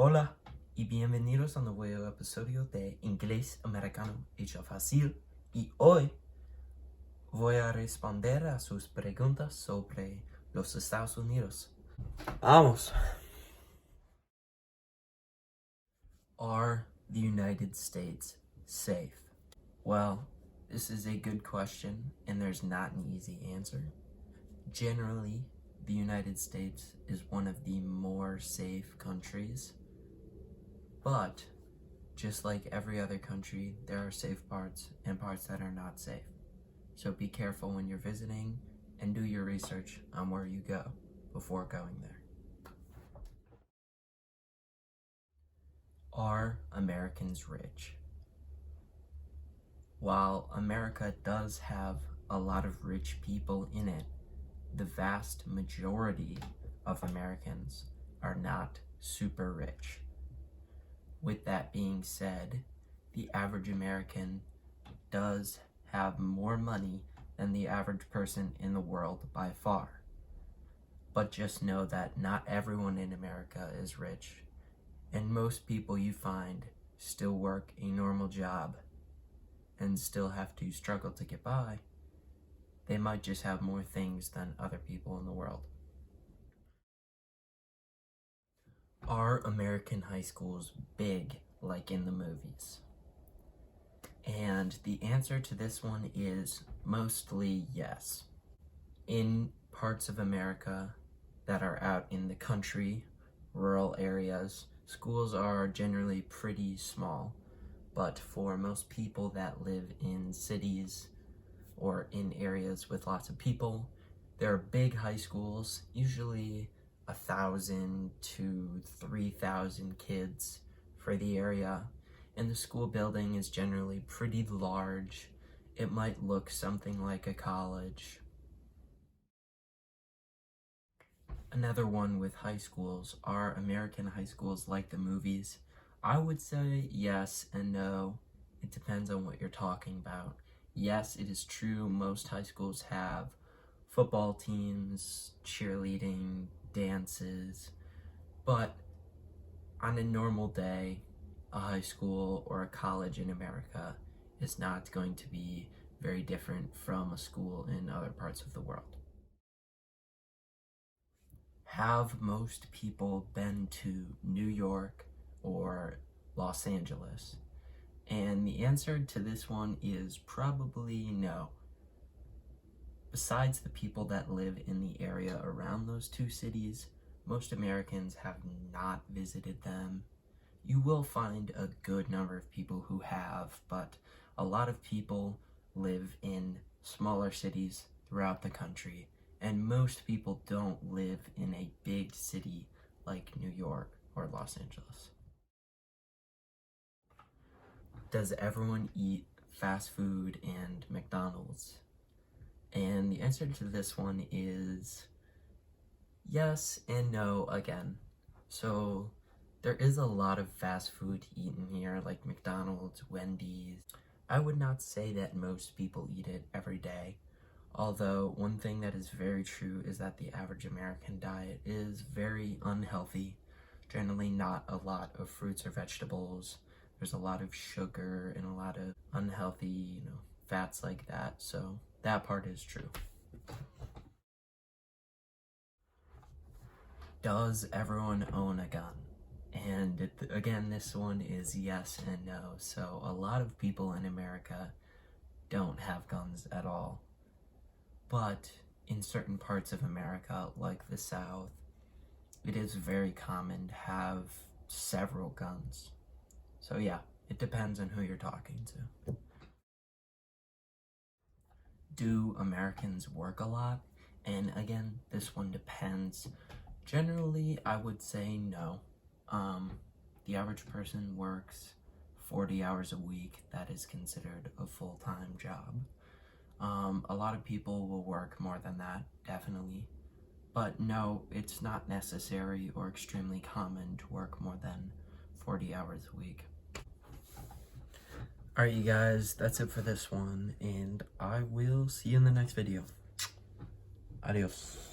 Hola y bienvenidos a un nuevo episodio de Inglés, Americano, Hecho fácil. Y hoy voy a responder a sus preguntas sobre los Estados Unidos. Vamos. Are the United States safe? Well, this is a good question and there's not an easy answer. Generally, the United States is one of the more safe countries, but just like every other country, there are safe parts and parts that are not safe. So be careful when you're visiting and do your research on where you go before going there. Are Americans rich? While America does have a lot of rich people in it, the vast majority of Americans are not super rich. With that being said, the average American does have more money than the average person in the world by far. But just know that not everyone in America is rich, and most people you find still work a normal job and still have to struggle to get by. They might just have more things than other people in the world. Are American high schools big like in the movies? And the answer to this one is mostly yes. In parts of America that are out in the country, rural areas, schools are generally pretty small. But for most people that live in cities or in areas with lots of people, there are big high schools, usually 1,000 to 3,000 kids for the area. And the school building is generally pretty large. It might look something like a college. Another one with high schools, are American high schools like the movies? I would say yes and no. It depends on what you're talking about. Yes, it is true most high schools have football teams, cheerleading, dances, but on a normal day, a high school or a college in America is not going to be very different from a school in other parts of the world. Have most people been to New York or Los Angeles? And the answer to this one is probably no. Besides the people that live in the area around those two cities, most Americans have not visited them. You will find a good number of people who have, but a lot of people live in smaller cities throughout the country, and most people don't live in a big city like New York or Los Angeles. Does everyone eat fast food and McDonald's? And the answer to this one is yes and no again. So there is a lot of fast food eaten here, like McDonald's, Wendy's. I would not say that most people eat it every day. Although one thing that is very true is that the average American diet is very unhealthy. Generally not a lot of fruits or vegetables. There's a lot of sugar and a lot of unhealthy, fats like that. So that part is true. Does everyone own a gun? And again, this one is yes and no. So a lot of people in America don't have guns at all. But in certain parts of America, like the South, it is very common to have several guns. So yeah, it depends on who you're talking to. Do Americans work a lot? And again, this one depends. Generally, I would say no. The average person works 40 hours a week. That is considered a full-time job. A lot of people will work more than that, definitely. But no, it's not necessary or extremely common to work more than 40 hours a week. Alright you guys, that's it for this one, and I will see you in the next video. Adios.